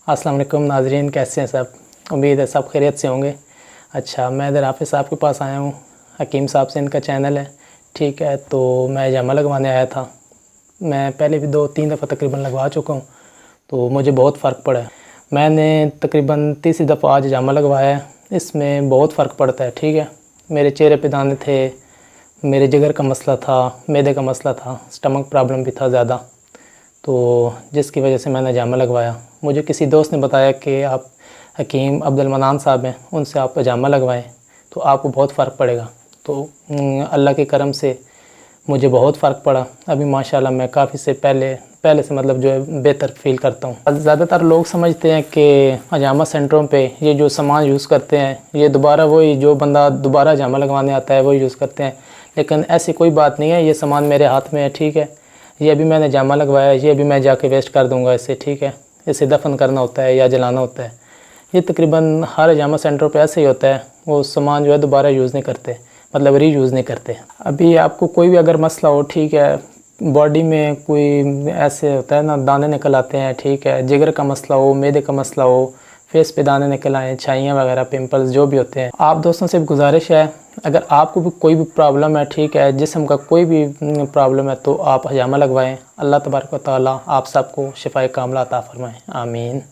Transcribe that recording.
अस्सलाम वालेकुम नाजरीन, कैसे हैं सब। उम्मीद है सब खैरियत से होंगे। अच्छा, मैं इधर हाफिज़ साहब के पास आया हूँ। हकीम साहब से इनका चैनल है, ठीक है। तो मैं जामा लगवाने आया था। मैं पहले भी 2-3 दफ़ा तकरीबन लगवा चुका हूँ, तो मुझे बहुत फ़र्क पड़ा है। मैंने तकरीबन तीसरी दफ़ा आज जामा लगवाया है। इसमें बहुत फ़र्क पड़ता है, ठीक है। मेरे चेहरे पे दाने थे, मेरे जिगर का मसला था, मैदे का मसला था, स्टमक प्रॉब्लम भी था ज़्यादा, तो जिसकी वजह से मैंने जामा लगवाया। मुझे किसी दोस्त ने बताया कि आप हकीम अब्दुल मनान साहब हैं, उनसे आप जामा लगवाएं तो आपको बहुत फ़र्क पड़ेगा। तो अल्लाह के करम से मुझे बहुत फ़र्क पड़ा। अभी माशाल्लाह मैं काफ़ी से पहले से मतलब जो है बेहतर फ़ील करता हूँ। ज़्यादातर लोग समझते हैं कि हजामा सेंटरों पे ये जो सामान यूज़ करते हैं, ये दोबारा वही जो बंदा दोबारा जामा लगवाने आता है वही यूज़ करते हैं, लेकिन ऐसी कोई बात नहीं है। ये सामान मेरे हाथ में है, ठीक है। ये अभी मैंने जामा लगवाया है, ये भी मैं जाके वेस्ट कर दूँगा इसे, ठीक है। इसे दफन करना होता है या जलाना होता है। ये तकरीबन हर जामा सेंटर पे ऐसे ही होता है, वो सामान जो है दोबारा यूज़ नहीं करते, मतलब रीयूज़ नहीं करते। अभी आपको कोई भी अगर मसला हो, ठीक है, बॉडी में कोई ऐसे होता है ना, दाने निकल आते हैं, ठीक है, जिगर का मसला हो, मैदे का मसला हो, फेस पे दाने निकल आए, छाइयाँ वगैरह, पिंपल्स जो भी होते हैं, आप दोस्तों से गुजारिश है अगर आपको भी कोई भी प्रॉब्लम है, ठीक है, जिस्म का कोई भी प्रॉब्लम है, तो आप हजामा लगवाएं। अल्लाह तबारक व तआला आप सबको शिफाए कामला अता फरमाएं। आमीन।